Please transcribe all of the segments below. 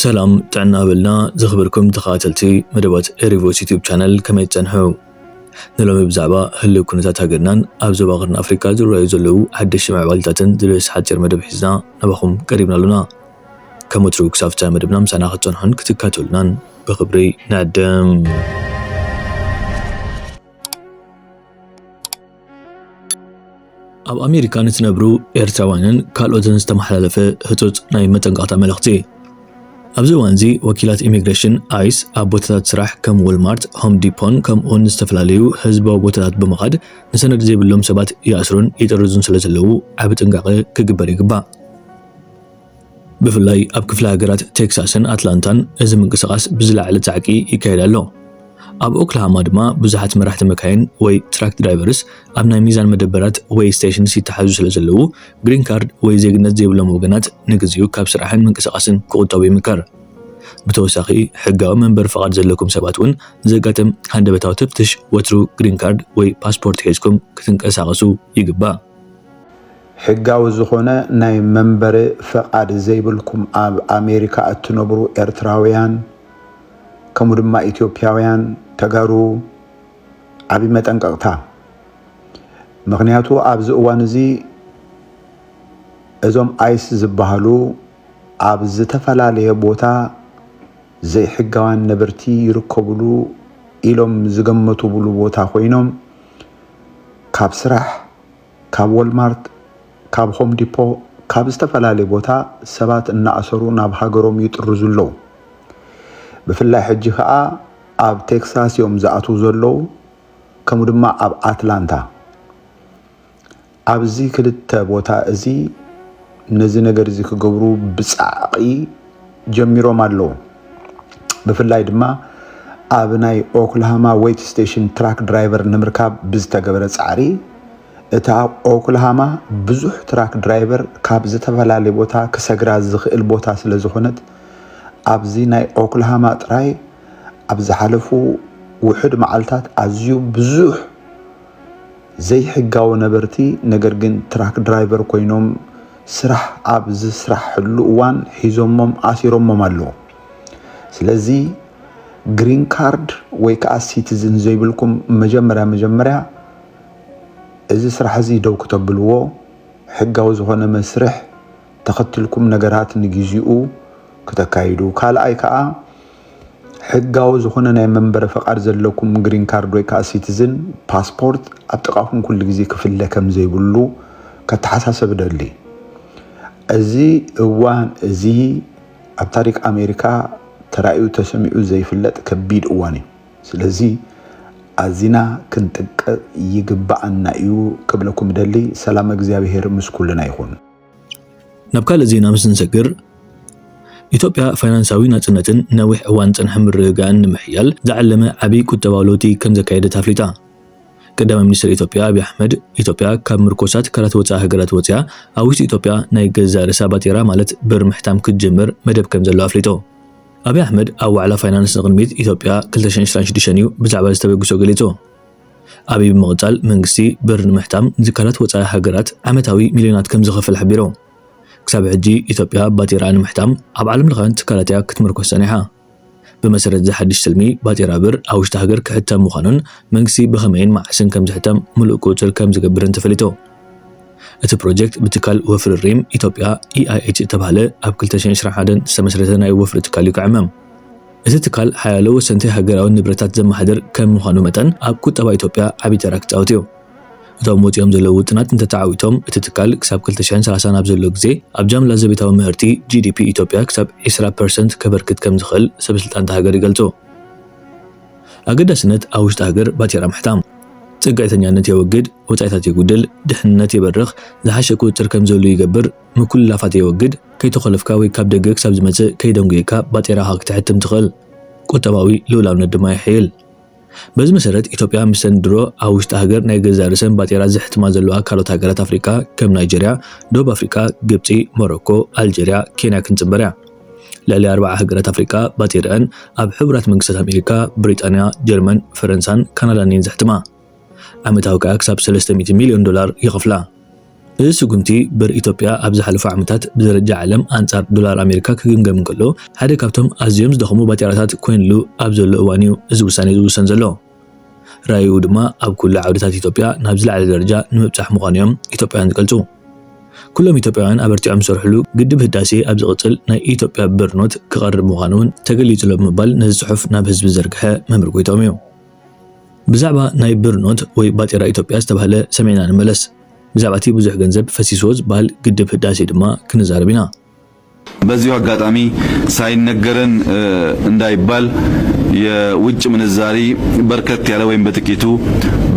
سلام تعنا بلنا زخبركم تخاتلتي مدبات إيريفوس يوتيوب channel كما يتنحو نلوم بزعبا هلو كنتات هاقرنان أبزو باغرنا أفريكا دور رايزولو حد الشمع والتاتن دلوس حاجر مدب حزنا نباخم قريبنا لنا كمترو كسافتا مدبنا مسانا خطون حن كتكاتو لنان بخبري نعدم أب أمريكا نتنبرو إيرتراوانن كالوزن استمحلالفة هتوت ناي متنقاطع ملغتي أبزو وانزي وكيلات إيميغريشن آيس أبوتات سراح كم والمارت هم ديبون كم أون استفلاليو حزب وبوتات بمغاد نساند زي بلوم سبات يأسرون يترزون سلسلو عبت انقاقي كجبري قبا بفلاي أب كفلا هاقرات تكساسن أتلانتان إذا من قصاص بزلع على تعكي يكايلالو أب أوكلاهاما دما بزحات مراحة مكاين وي تراك درايفرز أبناي ميزان مدبرات وي ستيشن سيتحازو سلسلو جرين كارد وي زيقنات زي بلوم وغنات نقزيو كاب سراحن من قصاصن كوطاوي مكار بتوساقي حقاو منبر فقاد زلكم سباتون زيقاتم هند بتاو تفتش وترو جرين كارد وي باسبورت هيزكم كتنك أساقسو يقبا حقاو زخونا ناي منبر فقاد زي بلكم أمريكا أتنبرو إرتراويان كمو دما إثيوبياويان تغارو عبي متنققتا مغنياتو عبز اوانزي ازوم ايس زبهالو عبز تفلالي بوتا زي حقوان نبرتي يركبلو إلوم زغمتو بلو بوتا خوينوم كاب سراح كاب والمارت كاب هوم ديبو كاب استفلالي بوتا سبات انا أسرو ناب هاقروم يترزولو بفلاي حجي خاا أب تكساس يوم زاتو زلو كمو دما أب أتلانتا أبزي كلت بوتا أزي نزي نگر زي كقبرو بسعقي جميرو مالو بفلاي دما أبناي أوكلاهاما ويت ستيشن تراك درايفر نمركاب بزتا قبرت سعري اتا أوكلاهاما بزوح تراك درايفر كاب زتفلالي بوتا كساقراز زخيل بوتا سلزخونت أبزي ناي أوكلاهاما تراي أبز حلفو وحد معالتات أزيو بزوح زي حقاو نبرتي نقرقن تراك درايفر كوينوم سرح أبز سرح حلوان حيزومم آسيرومم مالو سلازي جرين كارد ويكا سيتيزن زي بلكم مجمرة إذا سرح زي دو كتبلوو حقاو زخونا مسرح تخطلكم نقرات نجيزيو كتكايدو كال أيكا حقاو زخونا ناي منبر فقار زلكم جرين كارد ويكا سيتيزن باسبورت أبتقاكم كل جزي كفل كم زي بلو كتحساسب دلي أزي اوان أزي أبتاريك أمريكا ترأيو تسمعو زي فلت كبيد اواني سلازي أزينا كنتك يقبعنا ايو قبلكم دلي سلام اغزيابيهر مسكولنا يخون نبكال زينا مسنسكر ኢትዮጵያ ፋይናንሳዊ ናጽነትን ነዊሕ እዋን ጽንሐ ምርግጋእን ንምሕያል ዝዓለመ ዓብይ ቁጠባዊ ከም ዘካየደት ኣፍሊጣ ቀዳማይ ሚኒስትር ኢትዮጵያ አብይ አሕመድ ኢትዮጵያ ካብ ምርኮሳት ካልኦት ወፃኢ ሃገራት ወፅያ ኣብ ውሽጢ ኢትዮጵያ ናይ ገዛ ርእሳ ባጤራ ማለት ብር ምሕታም ክትጅምር መደብ ከም ዘሎ ኣፍሊጦ አብይ አሕመድ ኣብ ዋዕላ ፋይናንስ ንቅድሚት ኢትዮጵያ 2026 እዩ ብዛዕባ ዝተበግሶ ገሊጹ አብይ ብምቕጻል መንግስቲ ብር ንምሕታም ዝካላት ወፃኢ ሃገራት ዓመታዊ ሚልዮናት ከም ዝኸፍል ሓቢሩ كساب حجي إثيوبيا باتيرا محتام أب عالم لغان تكالاتيا كتمركز سانيحا بمسارة زي حدش سلمي باتيرا بر أوش تهجر كحتام مخانون منكسي بخمين مع حسن كم زحتام ملؤ كوتر كم زقبرن تفليتو اتو بروجكت بتكال وفر الريم إثيوبيا EIH تبهله أب كل تشين شرح عدن سمسرتنا يوفر تكاليو كعمام إذا تكال حيالو سنتي هجر أو نبرتات زم حدر كم مخانو متن أب كتابا إثيوبيا عبي تراكت أوتيو እቶም ሞቲዮም ዘለዉ ጥናት እንተተዓዊቶም እቲ ትካል ክሳብ 2030 ኣብ ዘሎ ግዜ ኣብ ጃምላ ዘቤታዊ ምህርቲ GDP ኢትዮጵያ ክሳብ 20% ከበርክት ከም ዝኽእል ሰበስልጣን ሃገር ይገልጹ ኣገዳስነት ኣብ ውሽጢ ሃገር ባጤራ ምሕታም ጽጋይተኛነት የወግድ ወጻኢታት የጉድል ድሕንነት የበርኽ ዝሓሸ ቁጥጥር ከም ዘሎ ይገብር ምኩልላፋት የወግድ ከይተኸለፍካ ወይ ካብ ደገ ክሳብ ዝመጽእ ከይደንጎይካ ባጤራ ክትሕትም ትኽእል ቁጠባዊ ልኡላውነት ድማ ይሕይል በዚ መሰረት ኢትዮጵያ ምሰንድሮ ኣብ ውሽጢ ሃገር ናይ ገዛ ርእሰን ባጤራ ዝሕትማ ዘለዋ ካልኦት ሃገራት ኣፍሪካ ከም ናይጀርያ፣ ደቡብ ኣፍሪካ፣ ግብፂ፣ ሞሮኮ፣ ኣልጀርያ፣ ኬንያ ክንጽበርያ ልዕሊ 40 ሃገራት ኣፍሪካ ባጤራን ኣብ ሕቡራት መንግስታት ኣሜሪካ፣ ብሪጣንያ፣ ጀርመን፣ ፈረንሳን ካናዳን ዝሕትማ ዓመታዊ ክሳብ $300 ሚልዮን ይኸፍላ እዚ ስጉምቲ ብር ኢትዮጵያ ኣብ ዝሓለፉ ዓመታት ብደረጃ ዓለም ኣንጻር ዶላር ኣሜሪካ ክግምገም እንከሎ ሓደ ካብቶም ኣዝዮም ዝደኸሙ ባጤራታት ኮይኑሉ ኣብ ዘሎ እዋን እዩ እዚ ውሳነ ዝውሰን ዘሎ ራእዩ ድማ ኣብ ኩሉ ዓውድታት ኢትዮጵያ ናብ ዝለዓለ ደረጃ ንምብጻሕ ምዃኑ እዮም ኢትዮጵያውያን ዝገልጹ ኩሎም ኢትዮጵያውያን ኣበርቲዖም ዝሰርሕሉ ግድብ ህዳሴ ኣብ ዝቕጽል ናይ ኢትዮጵያ ብር ኖት ክቐርብ ምዃኑ እውን ተገሊጹሎ ብምባል ነዚ ጽሑፍ ናብ ህዝቢ ዘርግሐ መምህር ጎይቶም እዩ ብዛዕባ ናይ ብር ኖት ወይ ባጤራ ኢትዮጵያ ዝተባህለ ሰሜና ንመለስ ብዛዕባ እቲ ብዙሕ ገንዘብ ፈሲስዎ ዝበሃል ግድብ ህዳሴ ድማ ክንዛረብ ኢና በዚሁ አጋጣሚ ሳይነገረን እንዳይባል የውጭ ምንዛሪ በርከት ያለ ወይም በጥቂቱ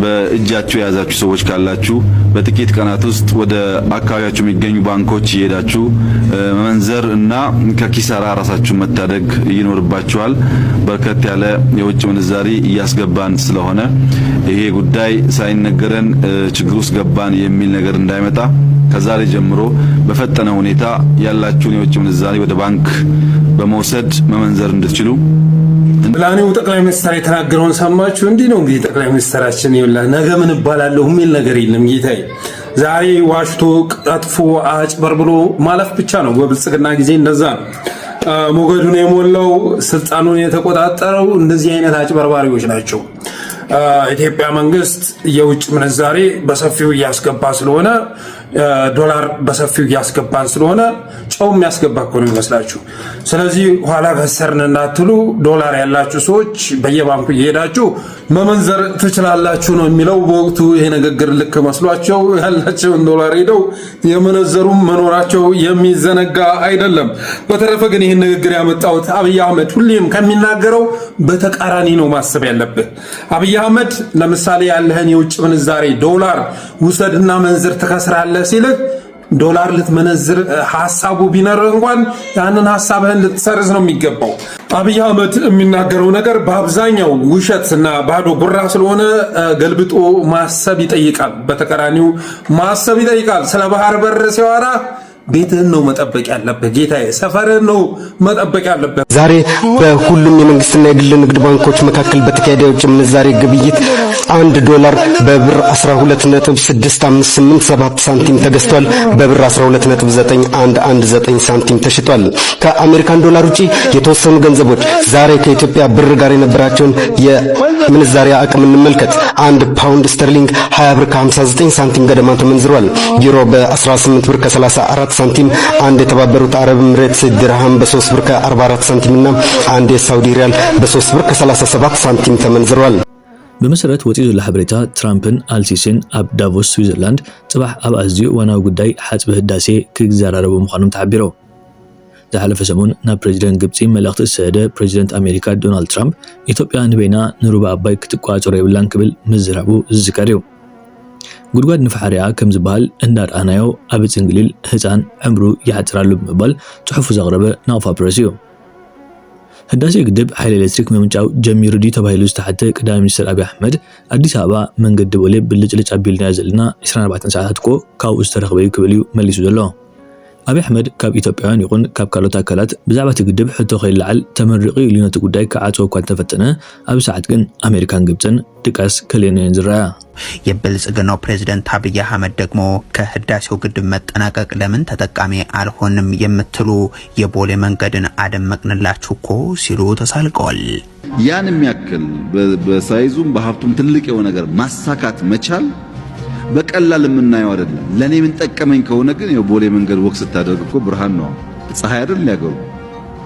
በእጃችሁ የያዛችሁ ሰዎች ካላችሁ በጥቂት ቀናት ውስጥ ወደ አካባቢያችሁ የሚገኙ ባንኮች እየሄዳችሁ መመንዘር እና ከኪሳራ ራሳችሁ መታደግ ይኖርባችኋል በርከት ያለ የውጭ ምንዛሪ እያስገባን ስለሆነ ይሄ ጉዳይ ሳይነገረን ችግር ውስጥ ገባን የሚል ነገር እንዳይመጣ ከዛሬ ጀምሮ በፈጠነ ሁኔታ ያላችሁን የውጭ ምንዛሪ ወደ ባንክ በመውሰድ መመንዘር እንድትችሉ ፕላኔው ጠቅላይ ሚኒስትር የተናገረውን ሰማችሁ እንዲህ ነው እንግዲህ ጠቅላይ ሚኒስትራችን ይውላ ነገ ምን ባላለው የሚል ነገር የለም ጌታዬ ዛሬ ዋሽቶ ቀጥፎ አጭበርብሮ ማለፍ ብቻ ነው በብልጽግና ጊዜ እንደዛ ነው ሞገዱን የሞላው ስልጣኑን የተቆጣጠረው እንደዚህ አይነት አጭበርባሪዎች ናቸው ኢትዮጵያ መንግስት የውጭ ምንዛሬ በሰፊው ያስገባ ስለሆነ ዶላር በሰፊው ያስገባን ስለሆነ ጨው የሚያስገባ እኮ ነው ይመስላችሁ ስለዚህ ኋላ ከሰርነ እንዳትሉ ዶላር ያላችሁ ሰዎች በየባንኩ እየሄዳችሁ መመንዘር ትችላላችሁ ነው የሚለው በወቅቱ ይሄ ንግግር ልክ መስሏቸው ያላቸውን ዶላር ሄደው የመነዘሩም መኖራቸው የሚዘነጋ አይደለም በተረፈ ግን ይሄን ንግግር ያመጣው አብይ አህመድ ሁሌም ከሚናገረው በተቃራኒ ነው ማሰብ ያለበት አብይ አህመድ ለምሳሌ ያለህን የውጭ ምንዛሬ ዶላር ውሰድና መንዝር ተከስራለህ ሲልህ ዶላር ልትመነዝር ሐሳቡ ቢነር እንኳን ያንን ሐሳብህን ልትሰርዝ ነው የሚገባው አብይ አህመድ የሚናገረው ነገር በአብዛኛው ውሸትና ባዶ ጉራ ስለሆነ ገልብጦ ማሰብ ይጠይቃል በተቃራኒው ማሰብ ይጠይቃል ስለ ባህር በር ሲያወራ ቤትህን ነው መጠበቅ ያለበት ጌታዬ ሰፈርህን ነው መጠበቅ ያለበት ዛሬ በሁሉም የመንግስትና የግል ንግድ ባንኮች መካከል በተካሄደ የውጭ ምንዛሬ ግብይት $1 በብር 12.6587 ሳንቲም ተገዝቷል በብር 12.9119 ሳንቲም ተሽጧል ከአሜሪካን ዶላር ውጪ የተወሰኑ ገንዘቦች ዛሬ ከኢትዮጵያ ብር ጋር የነበራቸውን የምንዛሬ አቅም እንመልከት 1 ፓውንድ ስተርሊንግ 20 ብር ከ59 ሳንቲም ገደማ ተመንዝሯል ዩሮ በ18 ብር ከ34 ሳንቲም አንድ የተባበሩት አረብ ኤምሬትስ ድርሃም በ3 ብር ከ44 ሳንቲም እና አንድ የሳውዲ ሪያል በ3 ብር ከ37 ሳንቲም ተመንዝሯል بمسرت وتيزو الحبريتا ترامبن አልሲሲን ኣብ ዳቮስ ስዊዘርላንድ ጽባሕ ኣብ ኣዝዩ ዋናው ጉዳይ ሓጽቢ ህዳሴ ክዘራረቡ ምዃኖም ተሓቢሮ ዝሓለፈ ሰሙን ናብ ፕሬዚደንት ግብፂ መልእኽቲ ዝሰደደ ፕሬዚደንት ኣሜሪካ ዶናልድ ትራምፕ ኢትዮጵያ ንበይና ንሩባ ኣባይ ክትቋጸሮ የብላን ክብል ምዝራቡ ዝዝከር እዩ ጉድጓድ ንፋሕርያ ከም ዝበሃል እንዳርኣናዮ ኣብ ጽንግሊል ህፃን ዕምሩ ይሓጽራሉ ብምባል ጽሑፍ ዘቕረበ ናቕፋ ፕረስ እዩ ህዳሴ ግድብ ኃይል ኤሌክትሪክ መምንጫው ጀሚሩ ዲ ተባሂሉ ዝተሓተ ቀዳማይ ሚኒስትር አብይ አህመድ አዲስ አበባ መንገድ ቦሌ ብልጭልጭ አቢልና ያዘልና 24 ሰዓታት ኮ ካው ዝተረኽበዩ ክብል እዩ መሊሱ ዘሎ አብይ አህመድ ካብ ኢትዮጵያውያን ይኹን ካብ ካልኦት አካላት ብዛዕባ እቲ ግድብ ሕቶ ከይልዓል ተመርቂ ልዩነቱ ጉዳይ ከዓጽዎ እኳ ተፈተነ ኣብ ሰዓት ግን አሜሪካን ግብፅን ድቃስ ከሌነን ዝረአ የብልጽግናው ፕሬዝዳንት አብይ አህመድ ደግሞ ከህዳሴው ግድብ መጠናቀቅ ለምን ተጠቃሚ አልሆንም የምትሉ የቦሌ መንገድን አደመቅንላችሁ እኮ ሲሉ ተሳልቀዋል። ያን የሚያክል በሳይዙም በሀብቱም ትልቅ የሆነ ነገር ማሳካት መቻል በቀላል የምናየው አይደለም። ለኔ ምን ጠቀመኝ ከሆነ ግን የቦሌ መንገድ ወክ ስታደርግ እኮ ብርሃን ነው። ፀሐይ አይደል ያገሩ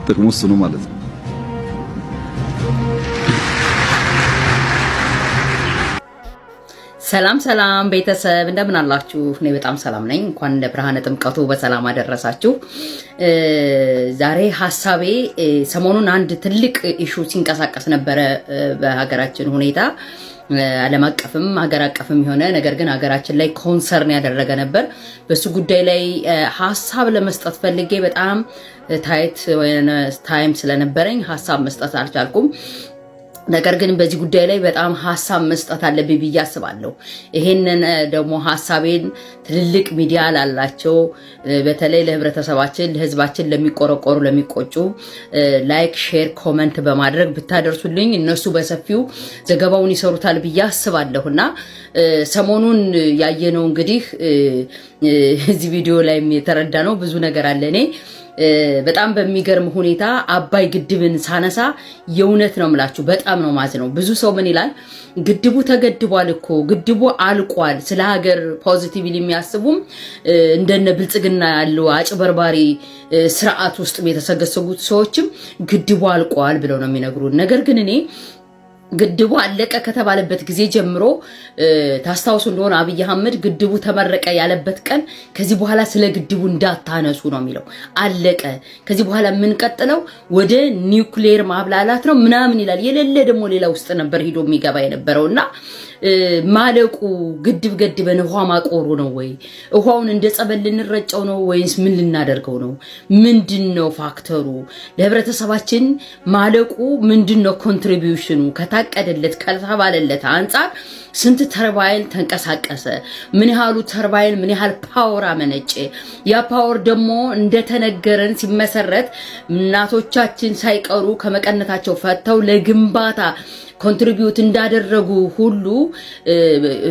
ጥቅሙ እሱ ነው ማለት ነው። ሰላም ሰላም ቤተሰብ እንደምን አላችሁ? እኔ በጣም ሰላም ነኝ። እንኳን ለብርሃነ ጥምቀቱ በሰላም አደረሳችሁ። ዛሬ ሐሳቤ ሰሞኑን አንድ ትልቅ ኢሹ ሲንቀሳቀስ ነበረ በሀገራችን ሁኔታ ዓለም አቀፍም ሀገር አቀፍም የሆነ ነገር ግን ሀገራችን ላይ ኮንሰርን ያደረገ ነበር። በሱ ጉዳይ ላይ ሐሳብ ለመስጠት ፈልጌ በጣም ታይም ስለነበረኝ ሐሳብ መስጠት አልቻልኩም። ነገር ግን በዚህ ጉዳይ ላይ በጣም ሐሳብ መስጠት አለብኝ ብዬ አስባለሁ። ይሄንን ደግሞ ሐሳቤን ትልልቅ ሚዲያ ላላቸው በተለይ ለህብረተሰባችን ለህዝባችን ለሚቆረቆሩ ለሚቆጩ ላይክ ሼር ኮሜንት በማድረግ ብታደርሱልኝ እነሱ በሰፊው ዘገባውን ይሰሩታል ብዬ አስባለሁና ሰሞኑን ያየነው እንግዲህ እዚህ ቪዲዮ ላይ የተረዳነው ብዙ ነገር አለ። እኔ በጣም በሚገርም ሁኔታ አባይ ግድብን ሳነሳ የእውነት ነው የምላችሁ በጣም ነው ማዝነው። ብዙ ሰው ምን ይላል ግድቡ ተገድቧል እኮ ግድቡ አልቋል፣ ስለ ሀገር ፖዚቲቭሊ የሚያስቡም እንደነ ብልጽግና ያለው አጭበርባሪ ስርዓት ውስጥ የተሰገሰጉት ሰዎችም ግድቡ አልቋል ብለው ነው የሚነግሩን። ነገር ግን እኔ ግድቡ አለቀ ከተባለበት ጊዜ ጀምሮ ታስታውሱ እንደሆነ አብይ አህመድ ግድቡ ተመረቀ ያለበት ቀን ከዚህ በኋላ ስለ ግድቡ እንዳታነሱ ነው የሚለው። አለቀ ከዚህ በኋላ የምንቀጥለው ወደ ኒውክሌር ማብላላት ነው ምናምን ይላል። የሌለ ደግሞ ሌላ ውስጥ ነበር ሄዶ የሚገባ የነበረውና ማለቁ ግድብ ገድበን ውሃ ማቆሩ ነው ወይ ውሃውን እንደ ጸበል ልንረጨው ነው ወይስ ምን ልናደርገው ነው? ምንድነው ፋክተሩ? ለህብረተሰባችን ማለቁ ምንድነው ኮንትሪቢዩሽኑ? ከታቀደለት ከተባለለት አንፃር ስንት ተርባይን ተንቀሳቀሰ? ምን ያህሉ ተርባይን ምን ያህል ፓወር አመነጨ? ያ ፓወር ደግሞ እንደተነገረን ሲመሰረት እናቶቻችን ሳይቀሩ ከመቀነታቸው ፈተው ለግንባታ ኮንትሪቢዩት እንዳደረጉ ሁሉ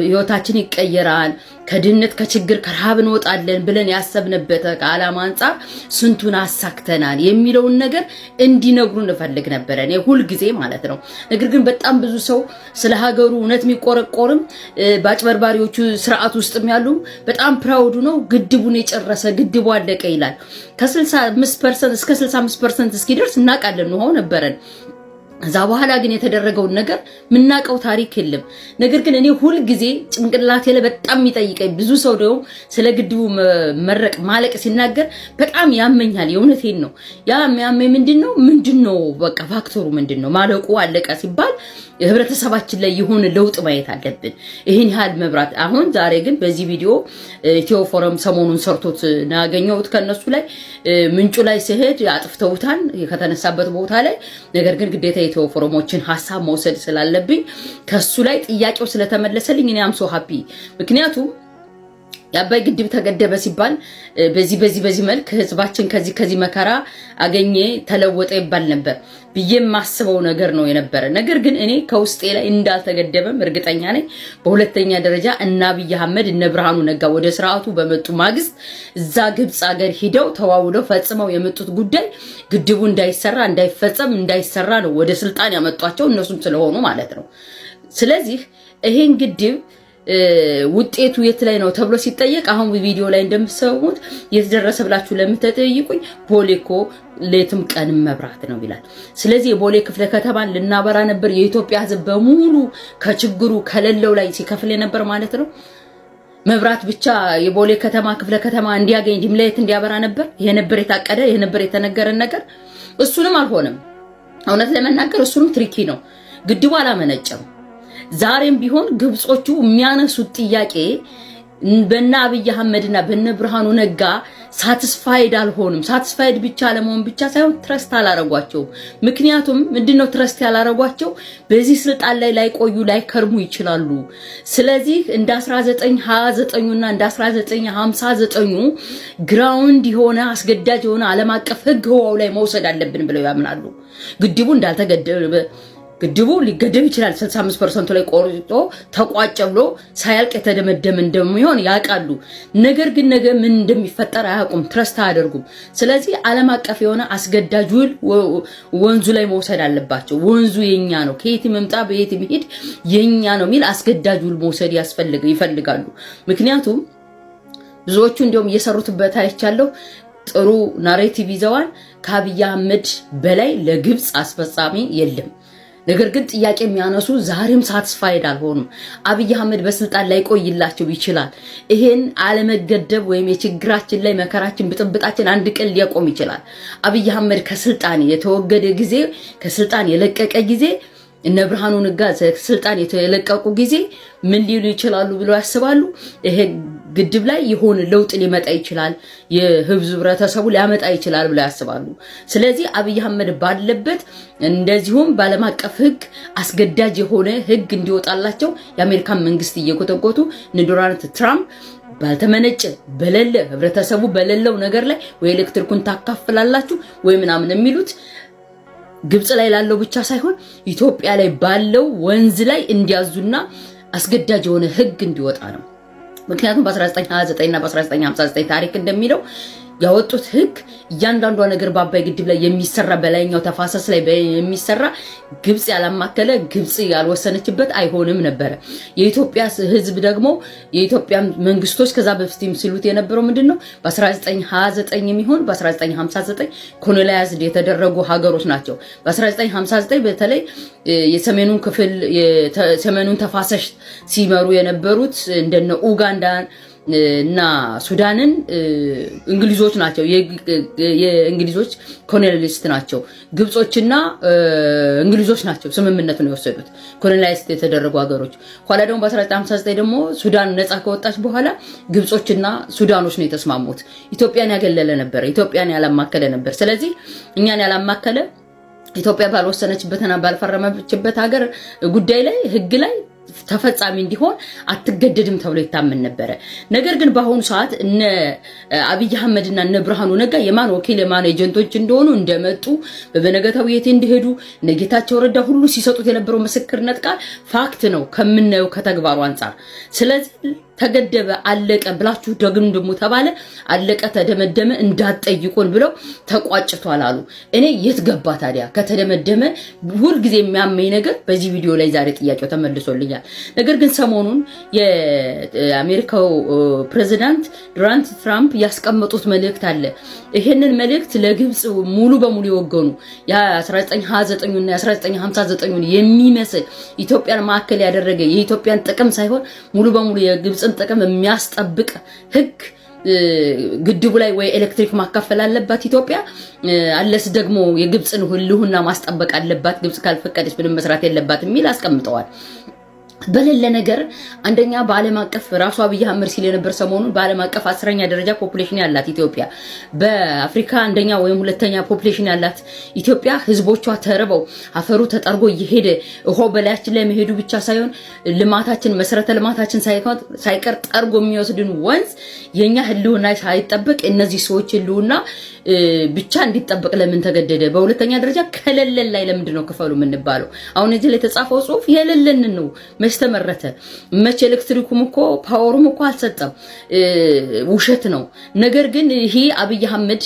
ህይወታችን ይቀየራል፣ ከድህነት ከችግር ከረሃብ እንወጣለን ብለን ያሰብንበት ከዓላማ አንፃር ስንቱን አሳክተናል የሚለውን ነገር እንዲነግሩን እንፈልግ ነበር እኔ ሁል ጊዜ ማለት ነው። ነገር ግን በጣም ብዙ ሰው ስለ ሀገሩ እውነት የሚቆረቆርም ባጭበርባሪዎቹ ስርዓት ውስጥም ያሉ በጣም ፕራውድ ነው ግድቡን የጨረሰ ግድቡ አለቀ ይላል። ከ65% እስከ 65% እስኪደርስ እናቃለን ነው ነበረን። እዛ በኋላ ግን የተደረገውን ነገር ምናቀው ታሪክ የለም። ነገር ግን እኔ ሁል ጊዜ ጭንቅላቴ ላይ በጣም የሚጠይቀኝ ብዙ ሰው ደግሞ ስለ ግድቡ መረቅ ማለቅ ሲናገር በጣም ያመኛል። የእውነቴን ነው። ያ የሚያመኝ ምንድነው በቃ ፋክተሩ ምንድነው? ማለቁ አለቀ ሲባል ህብረተሰባችን ላይ የሆነ ለውጥ ማየት አለብን። ይሄን ያህል መብራት አሁን ዛሬ ግን በዚህ ቪዲዮ ኢትዮ ፎረም ሰሞኑን ሰርቶት ናገኘውት ከነሱ ላይ ምንጩ ላይ ሲሄድ አጥፍተውታል ከተነሳበት ቦታ ላይ። ነገር ግን ግዴታ ኢትዮ ፎረሞችን ሐሳብ መውሰድ ስላለብኝ ከሱ ላይ ጥያቄው ስለተመለሰልኝ እኔ አም ሶ ሃፒ። ምክንያቱም የአባይ ግድብ ተገደበ ሲባል በዚህ መልክ ህዝባችን ከዚህ መከራ አገኘ ተለወጠ ይባል ነበር ብዬ ማስበው ነገር ነው የነበረ። ነገር ግን እኔ ከውስጤ ላይ እንዳልተገደበም እርግጠኛ ነኝ። በሁለተኛ ደረጃ እና አብይ አህመድ እነ ብርሃኑ ነጋ ወደ ስርዓቱ በመጡ ማግስት እዛ ግብጽ ሀገር ሂደው ተዋውለው ፈጽመው የመጡት ጉዳይ ግድቡ እንዳይሰራ ነው ወደ ስልጣን ያመጧቸው እነሱም ስለሆኑ ማለት ነው። ስለዚህ ይሄን ግድብ ውጤቱ የት ላይ ነው ተብሎ ሲጠየቅ አሁን ቪዲዮ ላይ እንደምትሰሙት የተደረሰ ብላችሁ ለምትጠይቁኝ ቦሌኮ ሌትም ቀንም መብራት ነው ይላል። ስለዚህ የቦሌ ክፍለ ከተማን ልናበራ ነበር። የኢትዮጵያ ህዝብ በሙሉ ከችግሩ ከሌለው ላይ ሲከፍል ነበር ማለት ነው። መብራት ብቻ የቦሌ ከተማ ክፍለ ከተማ እንዲያገኝ ዲምላይት እንዲያበራ ነበር። ይሄ ነበር የታቀደ፣ ይሄ ነበር የተነገረን ነገር። እሱንም አልሆነም። እውነት ለመናገር እሱንም ትሪኪ ነው። ግድቡ አላመነጨም። ዛሬም ቢሆን ግብጾቹ የሚያነሱት ጥያቄ በእነ አብይ አህመድና በእነ ብርሃኑ ነጋ ሳቲስፋይድ አልሆንም። ሳቲስፋይድ ብቻ ለመሆን ብቻ ሳይሆን ትረስት አላረጓቸው። ምክንያቱም ምንድነው ትረስት ያላረጓቸው? በዚህ ስልጣን ላይ ላይቆዩ ላይከርሙ ይችላሉ። ስለዚህ እንደ 1929ና እንደ 1959 ግራውንድ የሆነ አስገዳጅ የሆነ ዓለም አቀፍ ህግ ህዋው ላይ መውሰድ አለብን ብለው ያምናሉ። ግድቡ እንዳልተገደበ ግድቡ ሊገደብ ይችላል 65% ላይ ቆርጦ ተቋጨ ብሎ ሳያልቅ የተደመደመ እንደሚሆን ያውቃሉ። ነገር ግን ነገ ምን እንደሚፈጠር አያውቁም፣ ትረስት አያደርጉም። ስለዚህ ዓለም አቀፍ የሆነ አስገዳጅ ውል ወንዙ ላይ መውሰድ አለባቸው። ወንዙ የኛ ነው፣ ከየት መምጣ በየት መሄድ የኛ ነው የሚል አስገዳጅ ውል መውሰድ ይፈልጋሉ። ምክንያቱም ብዙዎቹ እንደውም እየሰሩትበት አይቻለሁ። ጥሩ ናሬቲቭ ይዘዋል። ከአብይ አህመድ በላይ ለግብጽ አስፈጻሚ የለም። ነገር ግን ጥያቄ የሚያነሱ ዛሬም ሳቲስፋይድ አልሆኑም። አብይ አህመድ በስልጣን ላይ ቆይላቸው ይችላል። ይሄን አለመገደብ ወይም የችግራችን ላይ መከራችን ብጥብጣችን አንድ ቀን ሊያቆም ይችላል። አብይ አህመድ ከስልጣን የተወገደ ጊዜ ከስልጣን የለቀቀ ጊዜ እነ ብርሃኑ ነጋ ስልጣን የተለቀቁ ጊዜ ምን ሊሉ ይችላሉ ብለው ያስባሉ? ይሄ ግድብ ላይ የሆነ ለውጥ ሊመጣ ይችላል፣ የህብረተሰቡ ሊያመጣ ይችላል ብለው ያስባሉ። ስለዚህ አብይ አህመድ ባለበት እንደዚሁም ባለም አቀፍ ህግ አስገዳጅ የሆነ ህግ እንዲወጣላቸው የአሜሪካን መንግስት እየጎተጎቱ እነ ዶናልድ ትራምፕ ባልተመነጨ በለለ ህብረተሰቡ በለለው ነገር ላይ ወይ ኤሌክትሪኩን ታካፍላላችሁ ወይ ምናምን የሚሉት ግብጽ ላይ ላለው ብቻ ሳይሆን ኢትዮጵያ ላይ ባለው ወንዝ ላይ እንዲያዙና አስገዳጅ የሆነ ህግ እንዲወጣ ነው። ምክንያቱም በ1929 እና በ1959 ታሪክ እንደሚለው ያወጡት ህግ እያንዳንዱ ነገር በአባይ ግድብ ላይ የሚሰራ በላይኛው ተፋሰስ ላይ የሚሰራ ግብጽ ያላማከለ ግብጽ ያልወሰነችበት አይሆንም ነበር። የኢትዮጵያ ህዝብ ደግሞ የኢትዮጵያ መንግስቶች ከዛ በፊትም ሲሉት የነበረው ምንድነው በ1929 የሚሆን በ1959 ኮሎናይዝድ የተደረጉ ሀገሮች ናቸው። በ1959 በተለይ የሰሜኑን ክፍል የሰሜኑን ተፋሰስ ሲመሩ የነበሩት እንደነ ኡጋንዳ እና ሱዳንን እንግሊዞች ናቸው። የእንግሊዞች ኮሎኒያሊስት ናቸው። ግብጾችና እንግሊዞች ናቸው ስምምነቱን የወሰዱት ኮሎኒያሊስት የተደረጉ ሀገሮች። ኋላ ደግሞ በ1959 ደግሞ ሱዳን ነፃ ከወጣች በኋላ ግብጾችና ሱዳኖች ነው የተስማሙት። ኢትዮጵያን ያገለለ ነበር፣ ኢትዮጵያን ያላማከለ ነበር። ስለዚህ እኛን ያላማከለ ኢትዮጵያ ባልወሰነችበትና ባልፈረመችበት ሀገር ጉዳይ ላይ ህግ ላይ ተፈጻሚ እንዲሆን አትገደድም ተብሎ ይታመን ነበር። ነገር ግን በአሁኑ ሰዓት እነ አብይ አህመድና እነ ብርሃኑ ነጋ የማን ወኪል የማን ኤጀንቶች እንደሆኑ እንደመጡ በበነገታው የት እንደሄዱ ነጌታቸው ረዳ ሁሉ ሲሰጡት የነበረው ምስክርነት ቃል ፋክት ነው ከምናየው ከተግባሩ አንፃር። ስለዚህ ተገደበ አለቀ ብላችሁ ደግሞ ተባለ አለቀ ተደመደመ እንዳትጠይቁን ብለው ተቋጭቷል አሉ። እኔ የት ገባ ታዲያ ከተደመደመ ሁሉ ጊዜ የሚያመኝ ነገር በዚህ ቪዲዮ ላይ ዛሬ ጥያቄው ተመልሶልኛል። ነገር ግን ሰሞኑን የአሜሪካው ፕሬዝዳንት ዶናልድ ትራምፕ ያስቀመጡት መልእክት አለ። ይሄንን መልእክት ለግብጽ ሙሉ በሙሉ የወገኑ የ1929 እና የ1959 የሚመስል ኢትዮጵያን ማዕከል ያደረገ የኢትዮጵያን ጥቅም ሳይሆን ሙሉ በሙሉ የግብጽ ጥቅም የሚያስጠብቅ ህግ ግድቡ ላይ ወይ ኤሌክትሪክ ማካፈል አለባት ኢትዮጵያ አለስ ደግሞ የግብጽን ህልውና ማስጠበቅ አለባት። ግብጽ ካልፈቀደች ምንም መስራት የለባት የሚል አስቀምጠዋል። በሌለ ነገር አንደኛ በዓለም አቀፍ ራሱ አብይ አህመድ ሲል የነበር ሰሞኑን በዓለም አቀፍ 10ኛ ደረጃ ፖፑሌሽን ያላት ኢትዮጵያ በአፍሪካ አንደኛ ወይም ሁለተኛ ፖፑሌሽን ያላት ኢትዮጵያ ህዝቦቿ ተርበው አፈሩ ተጠርጎ እየሄደ እሆ በላያችን ላይ መሄዱ ብቻ ሳይሆን ልማታችን መሰረተ ልማታችን ሳይቀር ጠርጎ የሚወስድን ወንዝ የኛ ህልውና ሳይጠበቅ እነዚህ ሰዎች ህልውና ብቻ እንዲጠበቅ ለምን ተገደደ? በሁለተኛ ደረጃ ከለለን ላይ ለምንድን ነው ክፈሉ የምንባለው? አሁን እዚህ ላይ የተጻፈው ጽሁፍ የለለን ነው መስተመረተ መቼ ኤሌክትሪኩም እኮ ፓወሩም እኮ አልሰጠም ውሸት ነው። ነገር ግን ይሄ አብይ አህመድ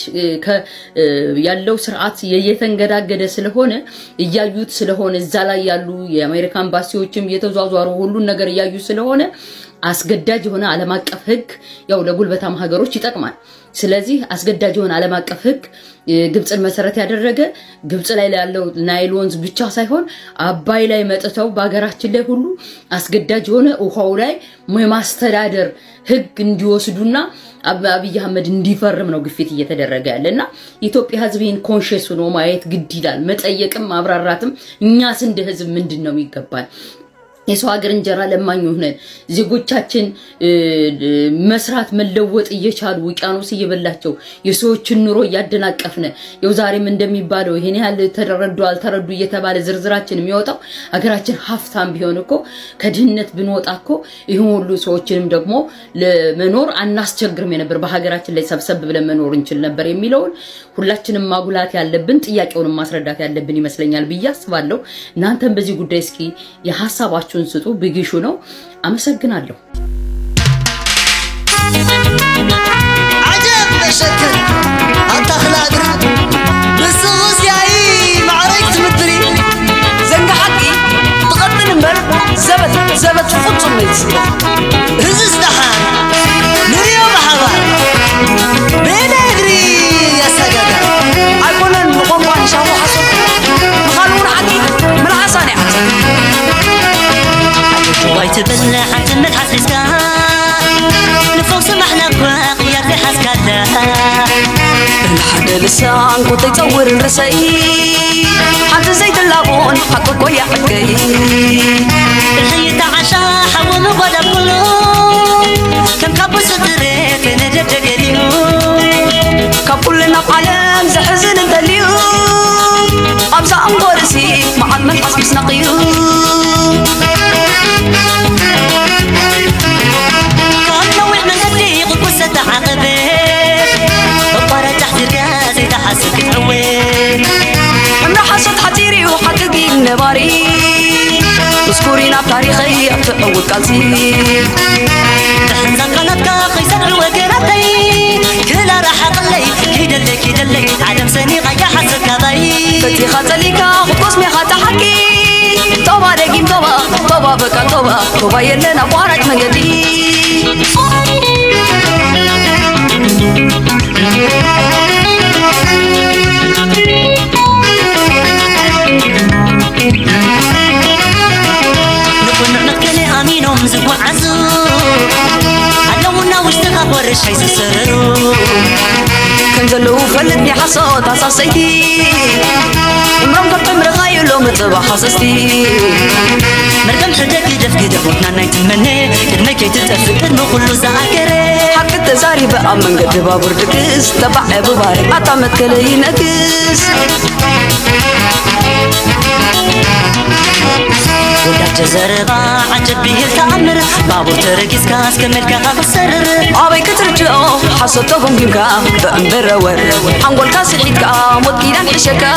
ያለው ስርዓት የተንገዳገደ ስለሆነ እያዩት ስለሆነ እዛ ላይ ያሉ የአሜሪካ ኤምባሲዎችም የተዟዟሩ ሁሉን ነገር እያዩ ስለሆነ አስገዳጅ የሆነ ዓለም አቀፍ ህግ ያው ለጉልበታም ሀገሮች ይጠቅማል። ስለዚህ አስገዳጅ የሆነ ዓለም አቀፍ ህግ ግብጽን መሰረት ያደረገ ግብጽ ላይ ያለው ናይል ወንዝ ብቻ ሳይሆን አባይ ላይ መጥተው በአገራችን ላይ ሁሉ አስገዳጅ የሆነ ውሃው ላይ የማስተዳደር ህግ እንዲወስዱና አብይ አህመድ እንዲፈርም ነው ግፊት እየተደረገ ያለና ኢትዮጵያ ህዝብን ኮንሺየስ ሆኖ ማየት ግድ ይላል። መጠየቅም ማብራራትም እኛስ እንደ ህዝብ ምንድነው የሚገባል? የሰው ሀገር እንጀራ ለማኝ ሆነን ዜጎቻችን መስራት መለወጥ እየቻሉ ውቅያኖስ እየበላቸው የሰዎችን ኑሮ እያደናቀፍነ ያው ዛሬም እንደሚባለው ይሄን ያህል ተረዱ አልተረዱ እየተባለ ዝርዝራችን የሚወጣው ሀገራችን ሀፍታም ቢሆን እኮ ከድህነት ብንወጣ እኮ ይሄን ሁሉ ሰዎችንም ደግሞ ለመኖር አናስቸግርም ነበር። በሀገራችን ላይ ሰብሰብ ብለን መኖር እንችል ነበር የሚለውን ሁላችንም ማጉላት ያለብን ጥያቄውን ማስረዳት ያለብን ይመስለኛል ብዬ አስባለሁ። እናንተም በዚህ ጉዳይ እስኪ የሐሳባችሁ ስጡ። ቢግሹ ነው። አመሰግናለሁ። عجب بشكل أتخلادر بسوس ياي معريك تمدري زنق حقي تقدن مبر زبت فطم ميزي هزز دحان نريو بحضار بين أدري يا سجدة أقولن نقوم بانشاو حصل مخالون حقي من عصانعت وايت بلع عتمت حسسكا نفوس محنا قواقيا في حسكاتا الحد لسان كنت يتصور الرسي حتى زيت اللابون حقك ويا حقي الحي تعشى حول مبادا كله كم كابو ستريك نجد جديو كابولنا بعالم زحزن انت اليوم أبزا أمبورسي مع المنحس بسنقيو كان نوع من قدي نباري مسكورين بتاريخي أبتقود قلسي تحنزان قناتك خيسان عوكراتي كلا راح أقلي كيدلي عدم سني غاية حسد كباي فتي خاتليكا خطوس ميخاتا حكي طوبا دقيم طوبا بكا طوبا يلنا بوارك مجدي نكون نكلي أمينهم زبوا عزو علونا واشتغى ورش حيث السررو كنزلو فلتني حصوت عصاصيتي امرم قطم رغايلو مطبع حصصتي مرقم حدك يدف وطنا نايت المني كدما كي تتفكر نقولو زعكري حق التزاري بقى من قد بابور دكس تبع ابو بارك عطامت كلي نكس ودك جزربا عجب بيه التعمر بابور تركيز كاس كملكا خسرر عبي كترجعو حصوتو بمجمكا بأنبر ور حنقول كاسي حيدكا موت كيدان حشكا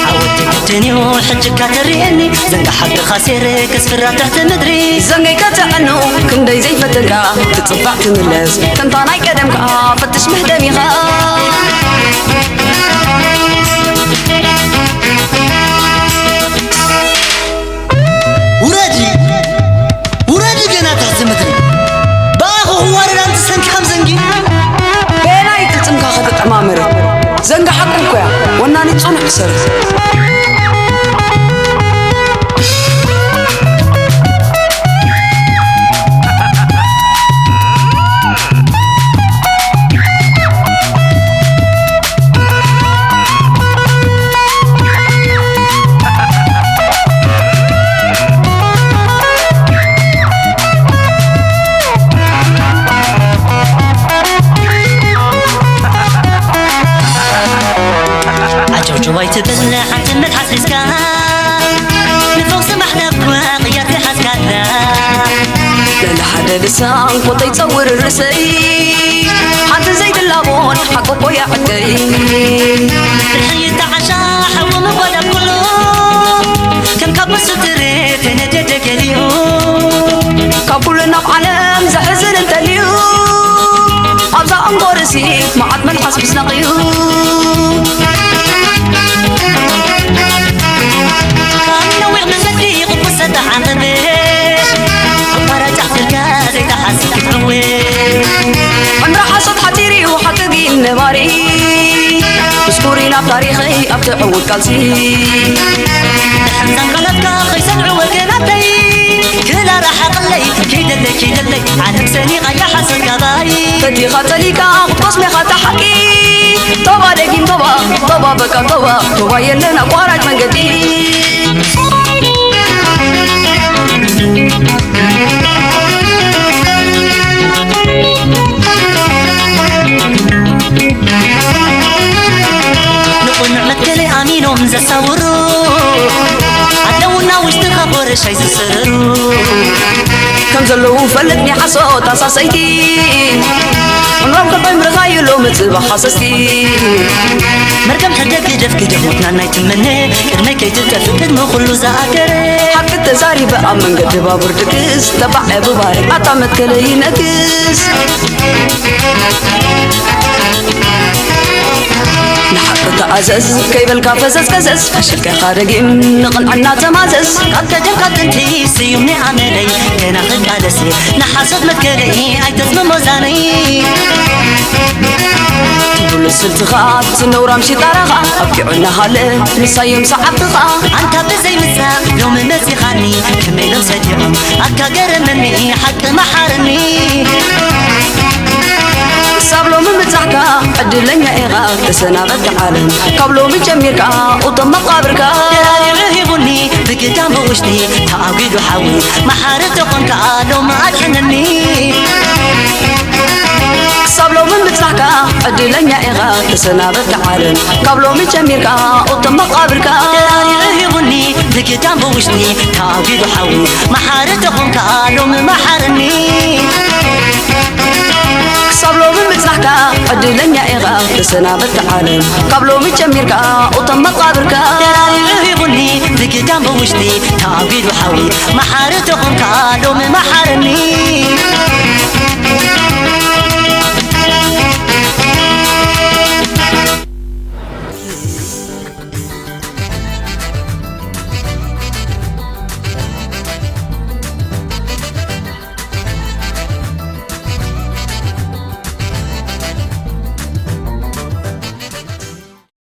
عودتك الدنيا حجك تريني زنقا حق خاسر كسفرة تحت مدري زنقي كتعنو كم داي زي فتنكا تتصفع تملس كنطاناي كدمكا فتش مهدمي خا ورادي جنا تحت مدري باغو هو رانت سنك خم زنقي بينا يتلتمكا خطط عمامري زنقا حقك يا وناني تصنع حسر جواي تبلع عن المدحس رزقان نفوق سمحنا بواقيات حسكاتنا لا حدا لسان قطة يتصور الرسي حتى زيد اللابون حقوقه يا عدي الحي تعشى حوم ولا كله كم كابو ستريت نجدك اليوم كابولنا بعالم زحزن انت اليوم أبزا أمبورسي معد من حسب سنقيوم عمر حصد حتيري وحتقي النباري مسكورين بتاريخي أبتعود قلسي حمزان قلبك خيسان عوكناتي كلا راح أقلي كيدلي عالم سني غاية حسن كباي فتي خاتليكا خطوس ميخاتا حكي طوبا دقيم طوبا بكا طوبا يلنا بوارك من قدي نقول نعمت كلي أمينهم زساورو عدونا واشتغى شايز السررو كم زلو فلتني حصوت عصاصيتي عمرهم قطعي مرغايلو متبع حصصتي مرقم حدك يدف وطنا نايت المني كدما كي تتفكر نقولو زعكري حق التزاري بقى من قد بابور دكس تبع ابو بارك عطامت كلي نكس نحق تعزز كيبل كافزز كزز فشلك خارجين نقل عنا تمازز قد جبقت انتي سيومني عملي كنا خد قادسي نحاسد متكلي ايتزم موزاني تقول السلطغات نورا مشي طارغا ابكعنا هالي نصيم صعبتغا انت بزي مسا لو من مسيخاني كميلو سديعم اكا قرمني حتى محارني سابلو من بتحكا عدلنا إيغا تسنابت عالم قبلو من جميركا وطم مقابركا يغيبوني بقدام بوشني تاقيد وحاوي محارت قنكا لو ما أدحنني سابلو من بتحكا عدلنا إيغا تسنابت عالم قبلو من جميركا وطم مقابركا يغيبوني بقدام بوشني تاقيد وحاوي محارت قنكا لو ما محارني سابلو من بصحك عدلني إغا بسنا بالتعالم قبلو متشميركا وطم مقابركا تراري يغني ذكي جنب وشتي تعبيد وحاوي محارتهم كالو من محارني